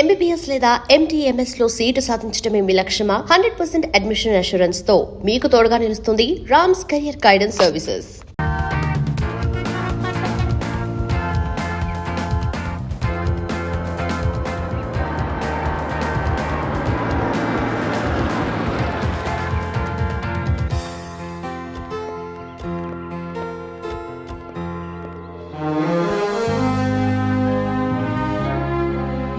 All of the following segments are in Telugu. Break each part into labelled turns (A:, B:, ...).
A: MBBS లేదా MTMS లో సీటు సాధించడమే మీ లక్ష్యమా? 100% అడ్మిషన్ అష్యూరెన్స్ తో మీకు తోడుగా నిలుస్తుంది రామ్స్ కెరియర్ గైడెన్స్ సర్వీసెస్.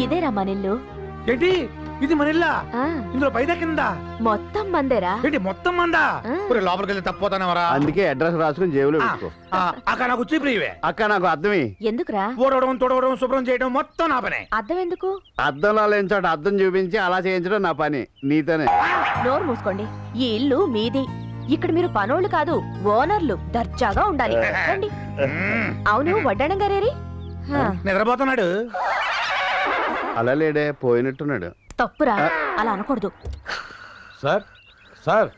B: ఇదేరా మనిల్లు.
C: ఏంటి ఇది మన ఇల్లా? ఇందులో పైదా కింద
B: మొత్తం మందేరా?
C: ఏంటి మొత్తం మందా? లోపలికి వెళ్తే తప్పిపోతానవరా?
D: అందుకే అడ్రస్ రాసుకుని జేబులో పెట్టుకో.
C: అక్క నాకు ప్రియవే.
D: అక్క నాకు అర్థమే.
B: ఎందుకురా?
C: ఓడవడం తొడవడం శుభ్రం చేయడం మొత్తం నా పనే.
B: అర్థం ఎందుకు?
D: అద్దంలో లేని చోట అద్దం చూపించి అలా చేయించడం నా పని. నీతోనే.
B: నోరు మూసుకోండి. ఈ ఇల్లు మీది. ఇక్కడ మీరు పనోళ్ళు కాదు, ఓనర్లు. దర్జాగా ఉండాలి. రండి. అవును, వడ్డాణం గారేరి?
C: నిద్రపోతున్నాడు.
D: అలా లేడే, పోయినట్టున్నాడు.
B: తప్పురా, అలా అనకూడదు.
E: సార్ సార్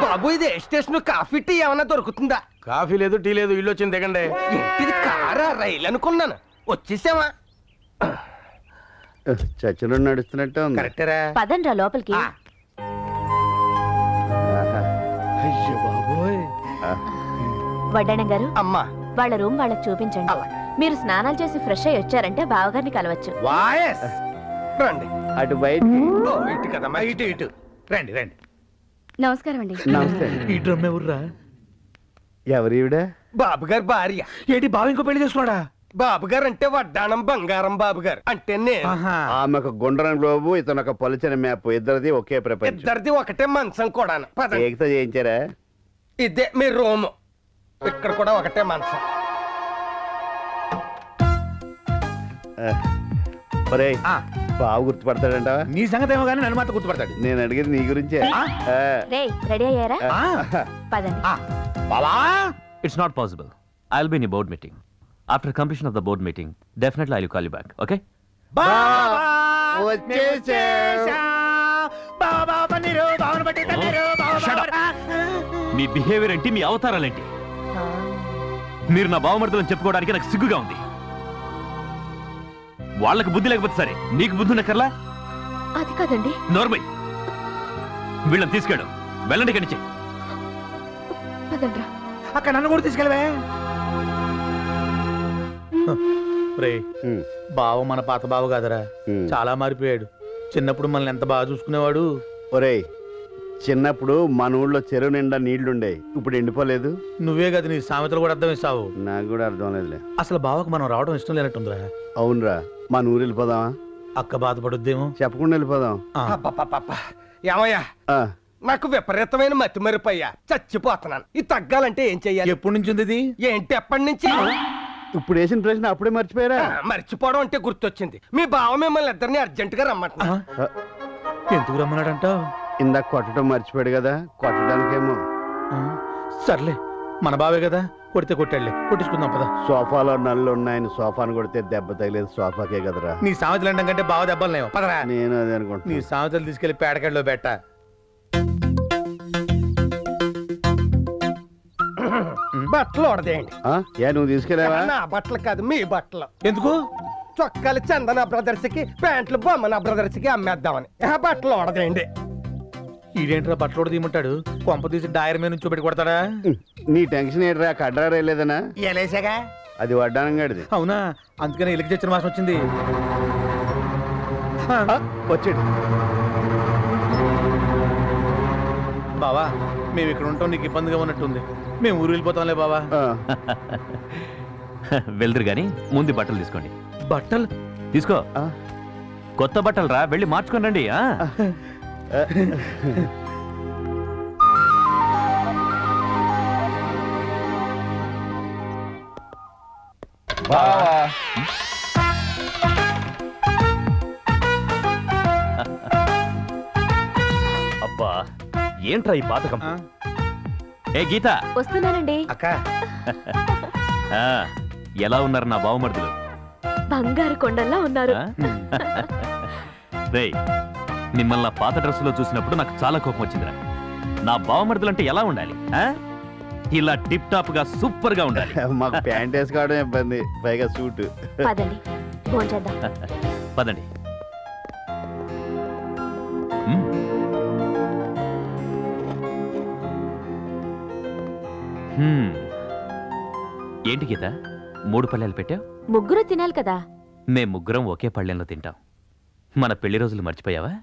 F: బాబు, ఇది స్టేషన్ కాఫీ టీ ఏమన్నా దొరుకుతుందా?
E: కాఫీ లేదు, టీ లేదు, ఇల్లు వచ్చింది దిగండి.
F: ఏంటిది, కారా రైలు అనుకున్నాను. వచ్చేసావా?
D: చర్చలో నడుస్తున్నట్టే ఉంది.
C: కరెక్టరా?
B: పదండ్రా లోపలికి.
C: అయ్యో బాబోయ్.
B: వడ్డాణం గారు,
F: అమ్మా,
B: వాళ్ళ రూమ్ వాళ్ళకి చూపించండి. మీరు స్నానాలు చేసి ఫ్రెష్ అయ్యి వచ్చారంటే బావగారిని కలవచ్చు.
C: వాయస్.
F: రండి.
D: అటు బయట
F: ఇటు కదమ్మా,
C: ఇటు ఇటు రండి రండి.
B: నమస్కారం అండి.
D: నమస్తే.
C: ఈ డ్రమ్ ఎవర్రా?
D: ఎవరు ఈవిడ?
F: బాబు గారు భార్య.
C: ఏంటి బావ ఇంకో పెళ్లి చేసుకున్నాడా?
F: బాబు గారు అంటే వడ్డాణం బంగారం బాబు గారు అంటే నేను.
D: ఆమె ఒక గుండ్రని గ్లోబు, ఇతను ఒక పలుచని మ్యాప్. ఇద్దరిది ఒకే ప్రపంచం.
F: ఇద్దరిది ఒకటే మంచం కూడా.
D: ఏకతో చేయించారా?
F: ఇదే మీ రూమ్. ఇక్కడ కూడా ఒకటే మంచం.
D: ఒరేయ్, బావు గుర్తుపడతాడంట.
C: నీ సంగతి ఏమో కానీ నన్ను మాత్రం గుర్తుపడతాడు.
D: నేను అడిగేది నీ గురించే.
B: రేయ్, రెడీ అయ్యారా? పదండి.
C: బావా,
G: It's not possible. I'll be in a board meeting. After completion of the board meeting, definitely I'll call you back, okay? Me behaviour ఏంటి, మీ అవతారాలేంటి? మీరు నా బావమర్దులని చెప్పుకోవడానికి నాకు సిగ్గుగా ఉంది. వాళ్ళకి బుద్ధి లేకపోతే సరే, నీకు బుద్ధి ఉన్నకర్లా?
B: అది కాదండి.
G: నోర్మై, వీళ్ళని తీసుకెళ్ళు. వెళ్ళండి ఇక్కడి నుంచి.
B: పదండ్రా.
C: అక్కడ నన్ను కూడా తీసుకెళ్ళవే. రే, బావ మన పాత బావ కాదరా, చాలా మారిపోయాడు. చిన్నప్పుడు మనల్ని ఎంత బాగా చూసుకునేవాడు.
D: ఒరేయ్, చిన్నప్పుడు మన ఊళ్ళో చెరువు నిండా నీళ్లుండే, ఇప్పుడు ఎండిపోలేదు.
C: నువ్వే కదా నీ సామెతలు కూడా అర్థం ఇస్తావు.
D: నాకు కూడా అర్థం లేదులే.
C: అసలు బావకు మనం రావడం ఇష్టం లేనట్టుందిరా.
D: అవునరా, మన ఊరు వెళ్ళిపోదామా?
C: అక్క బాధపడుద్దేమో.
D: చెప్పకుండా వెళ్ళిపోదాం.
F: ఏమయ్యా, నాకు విపరీతమైన మతి మరిపోయా, చచ్చిపోతున్నాను. ఇది తగ్గాలంటే ఏం చెయ్యాలి?
C: ఎప్పటి నుంచి ఉంది ఇది?
F: ఏంటి ఎప్పటి నుంచి?
D: ఇప్పుడు వేసిన ప్రశ్న అప్పుడే మర్చిపోయారా?
F: మర్చిపోవడం అంటే గుర్తొచ్చింది. మీ బావ మిమ్మల్ని ఇద్దరిని అర్జెంట్ గా రమ్మంటున్నా.
C: ఎందుకు రమ్మన్నాడంటావు?
D: ఇందాక కొట్టడం మర్చిపోయాడు కదా, కొట్టడానికేమో.
C: సర్లే, మన బావే కదా, కొడితే కొట్టాడులే, కొట్టించుకుందాం పద.
D: సోఫాలో నల్లు ఉన్నాయని సోఫాను కొడితే దెబ్బ తగిలేదు సోఫాకే కదరా.
C: నీ సామెతలు అంటాం కంటే బావ దెబ్బలు లేవు. పదరా.
D: నేను అదే
C: నీ
D: అనుకుంటున్నా.
C: సామెతలు తీసుకెళ్లి పేడకెళ్ళలో పెట్ట.
F: బట్టలు ఓడదేయండి.
D: నువ్వు తీసుకెళ్ళావా?
F: నా బట్టలు కాదు, మీ బట్టలు.
C: ఎందుకు?
F: చొక్కాలు చందన బ్రదర్స్ కి, ప్యాంట్లు బొమ్మన బ్రదర్స్ కి అమ్మేద్దామని. బట్టలు ఓడదేయండి.
C: ఈడేంట్రా బట్టలు కూడా తీయమంటాడు? కొంప తీసి డైర్ మీద నుంచి పెట్టి కొడతాడా?
D: నీ టెన్షన్ ఏంట్రా, కడ్రా రేలేదనా?
F: ఎలేసాగా.
D: అది వడ్డానం గడిది.
C: అవునా? అందుకని ఇలికి తెచ్చిన మాసం వచ్చింది.
D: వచ్చాడు.
C: బావా, మేము ఇక్కడ ఉంటాం నీకు ఇబ్బందిగా ఉన్నట్టుంది. మేము ఊరు వెళ్ళిపోతాంలే బావా.
G: వెళ్దురు గాని ముందు బట్టలు తీసుకోండి.
C: బట్టలు
G: తీసుకో. కొత్త బట్టలు రా, వెళ్ళి మార్చుకొని రండి. అబ్బా, ఏంట్రా ఈ పాతకం? ఏ గీత,
B: వస్తున్నానండి.
C: అక్క,
G: ఎలా ఉన్నారు నా బావమర్దులు?
B: బంగారు కొండల్లా ఉన్నారు.
G: రేయ్, మిమ్మల్ని నా పాత డ్రెస్సులో చూసినప్పుడు నాకు చాలా కోపం వచ్చిందిరా. నా బావమర్దులంటే ఎలా ఉండాలి? ఇలా టిప్ టాప్ గా సూపర్ గా ఉండాలి.
D: మాకు ప్యాంట్ వేసుకోవడం ఇబ్బంది, పైగా సూట్.
B: పదండి, భోంచేద్దాం.
G: పదండి. ఏంటి గీత 3 పళ్ళెలు పెట్టావు?
B: ముగ్గురు తినాలి కదా.
G: మేం ముగ్గురం ఒకే పళ్ళెంలో తింటాం. మన పెళ్లి రోజులు మర్చిపోయావా?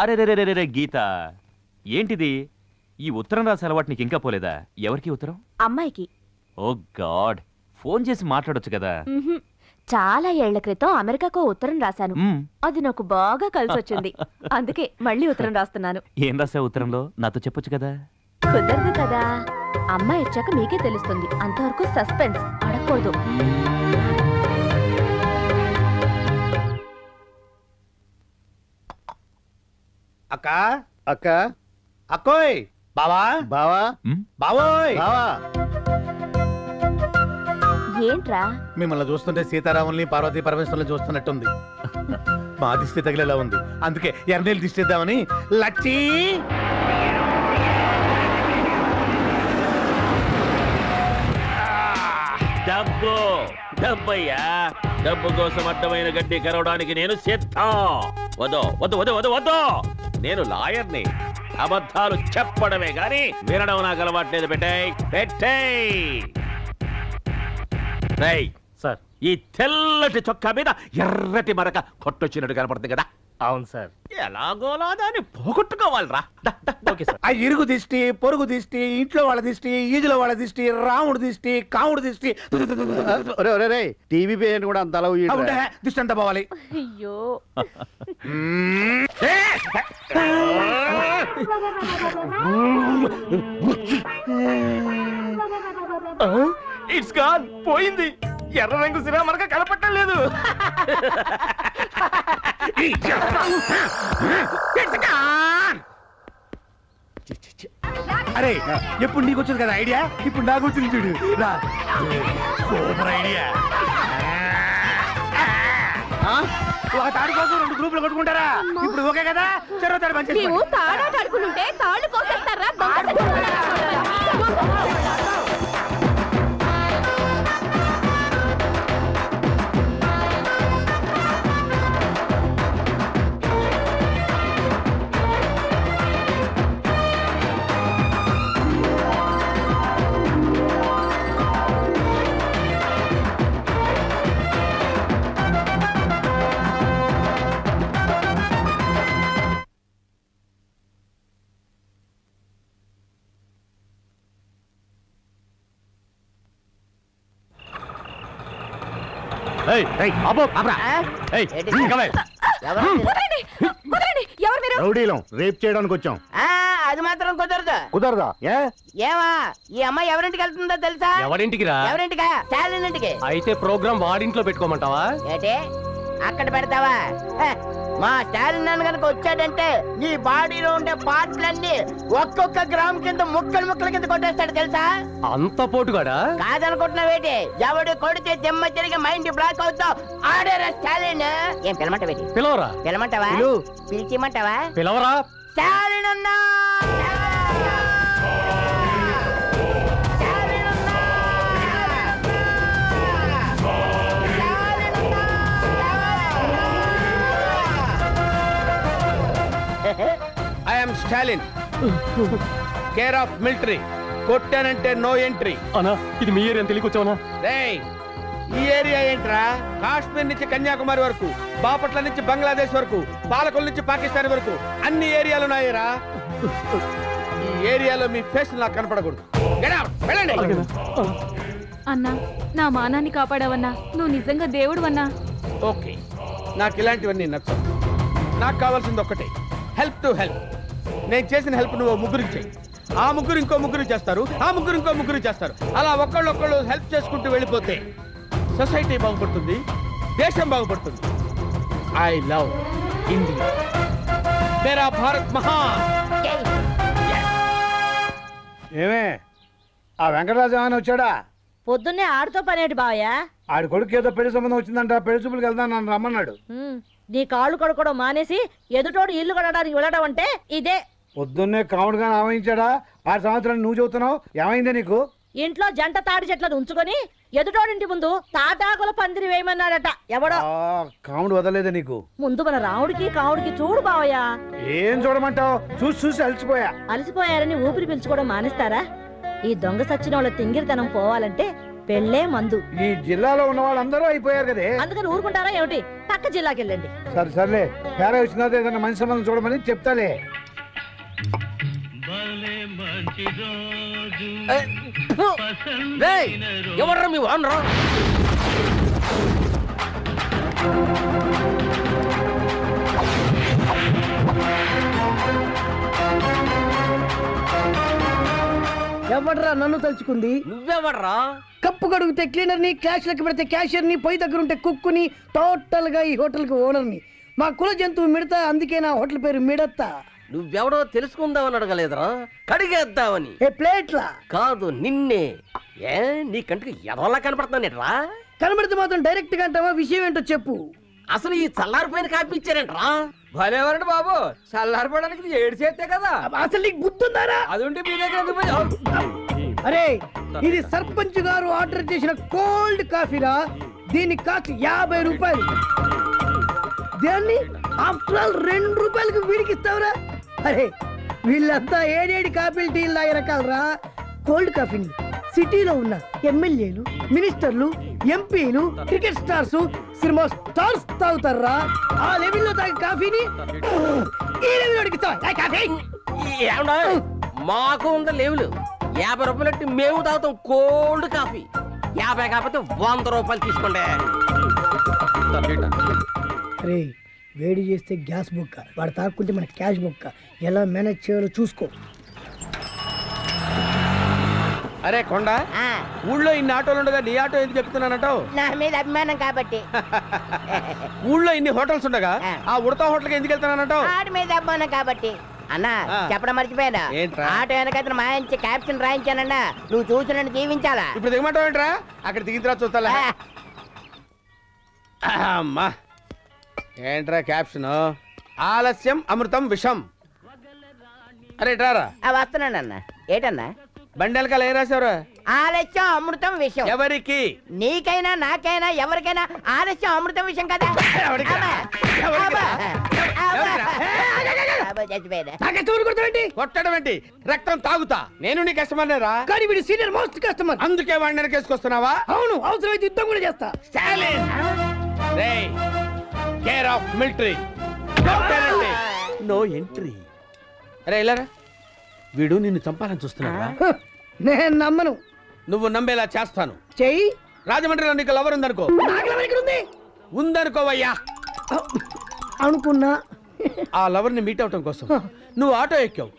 G: అరే రే రే రే గీత, ఏంటిది? ఈ ఉత్తరం రాసే అలవాటు నీకు ఇంకా పోలేదా? ఎవరికి ఉత్తరం?
B: అమ్మాయికి.
G: ఓ గాడ్, ఫోన్ చేసి మాట్లాడొచ్చు కదా.
B: మ్హూ. చాలా ఏళ్ల క్రితం అమెరికాకు ఉత్తరం రాశాను.
G: మ్మ్.
B: అది నాకు బాగా కలిసొచ్చింది. అందుకే మళ్ళీ ఉత్తరం రాస్తున్నాను.
G: ఏం రాసావు ఉత్తరంలో? నాతో చెప్పొచ్చు కదా.
B: కుదరదు కదా. అమ్మాయి వచ్చాక మీకే తెలుస్తుంది. అంతవరకు సస్పెన్స్. అడగకూడదు.
F: అక్క
D: అక్క
F: అక్కోయ్ బావా
D: బావా
G: మ్మ్?
F: బావోయ్
D: బావా
B: ఏంట్రా?
C: మిమ్మల్ని చూస్తుంటే సీతారాముల్ని పార్వతీ పరమేశ్వరుల్ని చూస్తున్నట్టుంది. మా దిష్టి తగిలేలా ఉంది. అందుకే ఎర్రనీళ్ళు దిష్టిద్దామని. లచ్చి
H: డబ్బు డబ్బయ్యా, డబ్బు కోసం అడ్డమైన గడ్డి కరవడానికి నేను సిద్ధం. వద్దు వద్దు వద్దు వద్దు వద్దు, నేను లాయర్ని. అబద్ధాలు చెప్పడమే గాని వినడం నాకు అలవాట్లేదు. పెట్టేయ్
E: సార్.
H: ఈ తెల్లటి చొక్కా మీద ఎర్రటి మరక కొట్టొచ్చినట్టు కనపడుతుంది కదా.
E: అవును సార్.
H: ఎలాగోలా దాన్ని పోగొట్టుకోవాలిరా.
E: Okay sir.
C: ఆ ఇరుగు దిష్టి, పొరుగు దిష్టి, ఇంట్లో వాళ్ళ దిష్టి, ఈదులో వాళ్ళ దిష్టి, రాముడు దిష్టి, కాముడు దిష్టి.
D: ఒరే ఒరే రే, టీవీ పేరు కూడా అంత అలవు
C: ఉంటే దిష్టి అంతా పోవాలి.
B: అయ్యో.
H: ఇట్స్ గాన్, పోయింది. ఎర్ర రంగు సిరా మనక కనపట్టలేదు.
C: అరే, ఎప్పుడు నీకు వచ్చింది కదా ఐడియా, ఇప్పుడు నాకు వచ్చింది చూడు. రా. Super idea. ఒక తాడు కోసం 2 గ్రూపులు కొట్టుకుంటారా? ఇప్పుడు ఓకే కదా? చెరో తాడు మంచి
B: నీవు తాడా కడుపునుంటే తాళ్ళు కోసేస్తారా? ఎవరు మీరు?
D: రౌడీలం రేప్ చేయడానికి వచ్చాం.
I: అది మాత్రం కుదరదు.
D: కుదరదా? ఏ
I: ఏమా ఈ అమ్మాయి ఎవరింటికి వెళ్తుందో తెలుసా?
F: ఎవరింటికి రా?
I: ఎవరింటికా? స్టాలిన్ ఇంటికి.
F: అయితే ప్రోగ్రామ్ వాడింట్లో పెట్టుకోమంటావా?
I: ఏటే అక్కడ పెడతావా? హ, మా స్టాలిన్ నాన్న కనుక వచ్చాడంటే నీ బాడీలో ఉండే పార్ట్లన్నీ ఒక్కొక్క గ్రామ్ కింద ముక్కలు కింద కొట్టేస్తాడు తెలుసా?
F: అంత పోటుగాడా?
I: కాదనుకుంటున్నావేటి? ఎవడు కొడితే దిమ్మ తిరిగి మైండ్ బ్లాక్ అవుతావు. ఆడేరా స్టాలిన్. ఏం పిలమంటావేటి?
F: పిలవరా?
I: పిలమంటావా? పిలిచిమంటావా?
F: పిలవరా?
I: స్టాలిన్ అన్నా!
F: I'm Stalin, care of military. కొట్టానంటే నో ఎంట్రీ. అనా ఇది మీ ఏరియా తెలియకొచ్చావనా? రేయ్, ఈ ఏరియా ఏంట్రా? కాశ్మీర్ నుంచి కన్యాకుమారి వరకు, బాపట్ల నుంచి బంగ్లాదేశ్ వరకు, పాలకొల్ నుంచి పాకిస్తాన్ వరకు అన్ని ఏరియాలు ఉన్నాయరా. ఈ ఏరియాలో మీ ఫేస్ నాకు కనపడకూడదు. Get out, వెళ్ళండి.
B: అన్నా, నా మానాన్ని కాపాడావన్నా. నువ్వు నిజంగా దేవుడు.
F: ఓకే, నాకు ఇలాంటివన్నీ నచ్చవు. నాకు కావాల్సింది ఒక్కటే, హెల్ప్ టు హెల్ప్. నేను చేసిన హెల్ప్ నువ్వు ముగ్గురికి చెయ్యి. ఆ ముగ్గురు ఇంకో ముగ్గురు చేస్తారు, ఆ ముగ్గురు ఇంకో ముగ్గురు చేస్తారు. అలా ఒకళ్ళు హెల్ప్ చేసుకుంటూ వెళ్ళిపోతే సొసైటీ బాగుపడుతుంది, దేశం బాగుపడుతుంది. ఐ లవ్ ఇండియా, మేరా భారత్ మహాన్.
C: ఏమే ఆ వెంకటరాజు ఏమైనా వచ్చాడా?
B: పొద్దున్నే ఆడుతో పనేటి బావయ్యా.
C: ఆడి కొడుకు ఏదో పెళ్లి సంబంధం వచ్చిందంట, పెళ్లి చూపులకు వెళ్దాం నన్ను రమ్మన్నాడు.
B: నీ కాళ్ళు కొడుకోవడం మానేసి ఎదుటోడు ఇల్లు కొనడానికి వెళ్ళడం అంటే ఇదే.
C: పొద్దున్నే కాముడుగా ఆవహించాడా? 6 సంవత్సరాలు నువ్వు చెబుతున్నావు, ఏమైందే నీకు?
B: ఇంట్లో జంట తాడి చెట్లను ఉంచుకొని ఎదుటోడింటి ముందు తాటాకుల పందిరి వేయమన్నాడట ఎవడో.
C: కాముడు వదలేదే నీకు?
B: ముందు మన రాముడికి కాముడికి చూడు బావయ్యా.
C: ఏం చూడమంటావు? చూసి చూసి అలసిపోయా.
B: అలసిపోయారని ఊపిరి పీల్చుకోవడం మానేస్తారా? ఈ దొంగ సచ్చిన వాళ్ళ తింగిరితనం పోవాలంటే పెళ్ళే మందు.
C: ఈ జిల్లాలో ఉన్న వాళ్ళందరూ అయిపోయారు కదే.
B: అందుకని ఊరుకుంటారా ఏమిటి? పక్క జిల్లాకి వెళ్ళండి.
C: సర్లే, పేర వచ్చిన తర్వాత ఏదైనా మంచి సంబంధం చూడమని చెప్తాలే.
F: ఎవర్రా మీ వానరా?
I: ఎవడ్రా నన్ను తలుచుకుంది?
F: నువ్వెవర్రా?
I: కప్పు కడుగుతే క్లీనర్ ని, క్యాష్ లెక్క పెడితే క్యాషియర్ ని, పొయ్యి దగ్గర ఉంటే కుక్కుని, టోటల్ గా ఈ హోటల్ కి ఓనర్ ని. మా కుల జంతువు మిడతా, అందుకే నా హోటల్ పేరు మిడతా.
J: నువ్వెవడో తెలుసుకుందామని అడగలేదురా, కడిగేద్దామని.
I: ఏ ప్లేట్లా
J: కాదు నిన్నే. ఏ నీ కంటికి ఎదవలా కనపడుతున్నానేట్రా?
I: కనబడితే మాత్రం డైరెక్ట్ గా అంటావా? విషయం ఏంటో చెప్పు.
J: అసలు ఈ చల్లారిపోయిన కాపీ ఇచ్చారేంట్రా?
F: భలేవరండి బాబు, చల్లారిపోవడానికి 7 చేస్తే కదా.
I: అసలు నీకు గుర్తుందారా?
F: అది ఉంటే మీ దగ్గర ఎందుకు పోయావు?
I: అరే, ఇది సర్పంచ్ గారు ఆర్డర్ చేసిన కోల్డ్ కాఫీరా. దీని కాస్ట్ 50 రూపాయలు. దాన్ని ఆఫ్టర్ ఆల్ 2 రూపాయలకు వీడికి ఇస్తావురా? అరే, వీళ్ళంతా ఏడేడి కాఫీలు టీలు తాగే రకాలరా. కోల్డ్ కాఫీని సిటీలో ఉన్న ఎమ్మెల్యేలు, మినిస్టర్లు, ఎంపీలు, క్రికెట్ స్టార్స్, సినిమా స్టార్స్ తాగుతారా. ఆ లెవెల్లో తాగే కాఫీని ఈ లెవెల్లోకి కాఫీ.
J: ఏమన్నా మాకు ఉందా లేవులు? 50 రూపాయలు మేము తాగుతాం కోల్డ్ కాఫీ. 50 కాకపోతే 100 రూపాయలు తీసుకోండి.
I: అరే, వేడి చేస్తే గ్యాస్ బుక్క, వాడు తాక్కుంటే మన క్యాష్ బుక్క. ఎలా మేనేజ్ చేయాలో చూసుకో.
F: అరే కొండ, ఊళ్ళో ఇన్ని ఆటోలు ఉండగా నీ ఆటో ఎందుకు చెప్తున్నానంటావు?
I: నా మీద అభిమానం కాబట్టి.
F: ఊళ్ళో ఇన్ని హోటల్స్ ఉండగా ఆ ఉడతా హోటల్కి ఎందుకు వెళ్తున్నానంటావు?
I: ఆడి మీద అభిమానం కాబట్టి. అన్నా, చెప్పడం మర్చిపోయాను.
F: ఏంట్రా?
I: ఆటో వెనకతను మాయించి క్యాప్షన్ రాయించానన్నా. నువ్వు చూసి నన్ను దీవించాలా?
F: ఇప్పుడు దిగమంటావు ఏంట్రా? అక్కడ దిగిన తర్వాత చూస్తా. అమ్మా, ఏంట్రా క్యాప్షన్? ఆలస్యం అమృతం విషం. అరే రారా.
I: వస్తున్నాను అన్న. ఏటన్నా?
F: బండి వెనకాల ఏం రాశారు?
I: ఆలస్యం అమృతం విషయం.
F: ఎవరికి?
I: నీకైనా నాకైనా ఎవరికైనా ఆలస్యం అమృతం విషయం కదా.
F: ఎవరికిరా? ఎవరికిరా? ఎవరికిరా? కొట్టడం ఏంటి? రక్తం తాగుతా. నేను నీ కస్టమర్ రా.
I: కానీ వీడు సీనియర్ మోస్ట్ కస్టమర్.
F: అందుకే వాడిని వెనకేసుకొస్తున్నావా?
I: అవును, అవసరమైతే యుద్ధం కూడా చేస్తా.
F: స్టాలిన్ రేయ్, care of military, no entry. అరే ఇలారా, వీడు నిన్ను చంపాలని చూస్తున్నాడా?
I: నేను నమ్మను.
F: నువ్వు నమ్మేలా చేస్తాను.
I: చెయ్యి.
F: రాజమండ్రిలో నీకు లవర్ ఉందనుకో. ఉందనుకోవయ్యా.
I: అనుకున్నా.
F: ఆ లవర్ ని మీట్ అవటం కోసం నువ్వు ఆటో ఎక్కావు.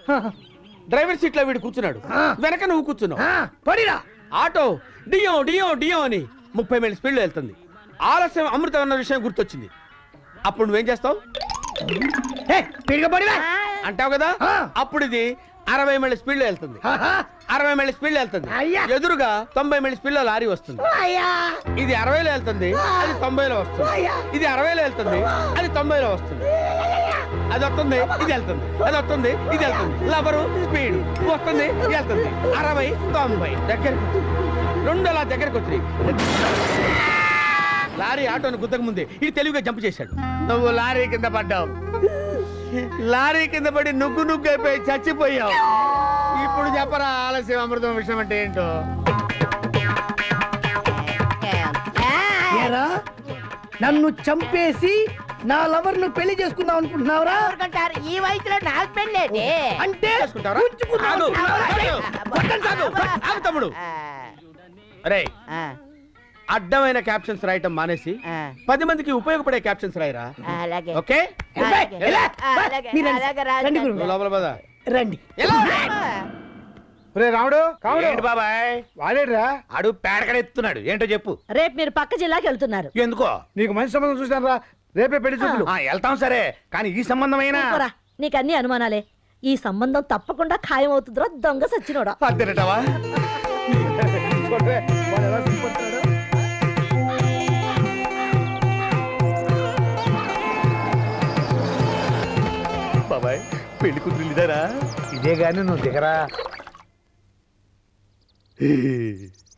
F: డ్రైవర్ సీట్ లో వీడు కూర్చున్నాడు, వెనక నువ్వు కూర్చున్నావు.
I: పడిరా.
F: ఆటో డియో డియో డియో అని 30 మైళ్ళ స్పీడ్ లో వెళ్తుంది. ఆలస్యం అమృతం అన్న విషయం గుర్తొచ్చింది. అప్పుడు నువ్వేం చేస్తావు? అంటావు కదా. అప్పుడు ఇది 60 మైళ్ళ స్పీడ్ లో వెళ్తుంది. 60 మైళ్ళ స్పీడ్ లో వెళ్తుంది. ఎదురుగా 90 మైళ్ళ స్పీడ్ లో లారీ వస్తుంది. ఇది 60లో వెళ్తుంది, అది 90లో వస్తుంది. ఇది 60లో వెళ్తుంది, అది 90లో వస్తుంది. అది వస్తుంది, ఇది వెళ్తుంది, అది వస్తుంది, ఇది వెళ్తుంది. లవరు స్పీడ్ వస్తుంది, ఇది వెళ్తుంది. 60, 90 దగ్గరకు 2 అలా దగ్గరకు వచ్చి లారీ ఆటోని గుద్దక ముందే ఇది తెలివిగా జంప్ చేశాడు. నువ్వు లారీ కింద పడ్డావు. లారీ కింద పడి నుగ్గు నుగ్గు అయిపోయి చచ్చిపోయావు. ఇప్పుడు చెప్పరా ఆలస్యం అమృతం విషయం అంటే ఏంటో?
I: నన్ను చంపేసి నా లవర్ ను పెళ్లి చేసుకుందాం అనుకుంటున్నావురా?
B: ఈ వయసులో నాకు పెళ్ళేది
I: అంటే
F: తమ్ముడు, అరే అడ్డమైన క్యాప్షన్స్ రాయటం మానేసి 10 మందికి ఉపయోగపడే క్యాప్షన్స్ రాయరా. ఓకే
I: రండి.
F: లోపల పద.
I: రండి.
C: రే రాముడు కాముడు
F: ఏంటి బాబాయ్
C: వాడేడ్రా
F: ఆడు పేడకడ ఎత్తున్నాడు ఏంటో చెప్పు
B: రేపు మీరు పక్క జిల్లాకి వెళ్తున్నారు
F: ఎందుకో
C: నీకు మంచి సంబంధం చూసాను రా రేపే పెళ్లి చూపులు
F: వెళ్తాం సరే కానీ ఈ సంబంధమైనా
B: నీకు అన్ని అనుమానాలే ఈ సంబంధం తప్పకుండా ఖాయం అవుతుందిరా దొంగ సచ్చినోడా
F: అద్దెనటవా
C: చూడవే, వాడు ఎలా సిగ్గుపడుతున్నాడో.
F: బాబాయ్ పెళ్లి కూతురు ఇదారా
C: ఇదే గాని నువ్వు దిగరా.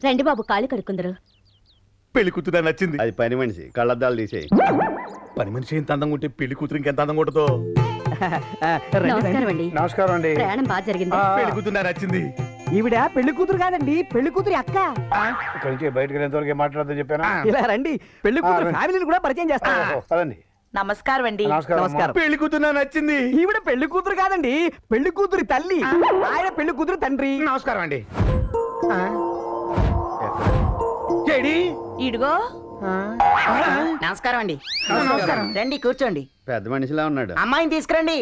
B: రండి బాబు కాళ్ళు కడుక్కుందరు
F: పెళ్లి కూతురు నచ్చింది.
D: అది పని మనిషి కళ్ళద్దాలు తీసేయి.
F: పని మనిషి ఎంత అందంగా ఉంటే పెళ్లి కూతురు ఇంకెంత అందంగా ఉంటుందో.
B: నమస్కారం అండి
C: నమస్కారం అండి.
B: ప్రయాణం బాగా జరిగింది
F: పెళ్లి కూతురు నచ్చింది.
I: ఈవిడ పెళ్లి కూతురు కాదండి పెళ్లి కూతురి అక్క.
C: ఇక్కడి నుంచి బయటకు వెళ్ళేంతవరకు ఏం మాట్లాడదని చెప్పాను.
I: ఇలా రండి పెళ్లి కూతురు ఫ్యామిలీని కూడా పరిచయం చేస్తాను.
C: పదండి.
B: నమస్కారం అండి
C: నమస్కారం అమ్మా.
F: పెళ్లి కూతురు నచ్చింది.
I: ఈవిడ పెళ్లి కూతురు కాదండి పెళ్లి కూతురి తల్లి, ఆయన పెళ్లి కూతురు తండ్రి.
F: నమస్కారం అండి. ఏడి?
B: ఇడుగో
J: నమస్కారం అండి
F: నమస్కారం.
J: రండి కూర్చోండి
D: పెద్ద మనిషిలా ఉన్నాడు.
J: అమ్మాయిని తీసుకురండి.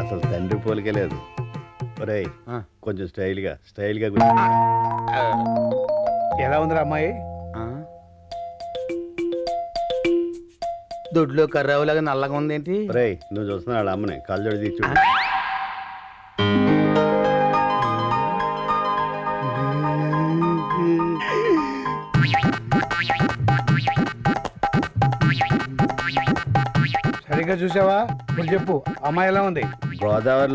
D: అసలు తండ్రి పోలికే లేదు. ఒరేయ్
F: ఆ.
D: కొంచెం స్టైల్గా కూర్చో.
C: ఎలా ఉందిరా అమ్మాయి?
F: దొడ్లో కర్రావులాగా నల్లగా ఉందేంటి?
D: ఒరేయ్ నువ్వు చూస్తున్నా వాళ్ళ అమ్మని కళ్ళజోడి తీర్చు.
C: సరిగ్గా చూసావా? ఇప్పుడు చెప్పు అమ్మాయి ఎలా ఉంది?
D: గోదావరి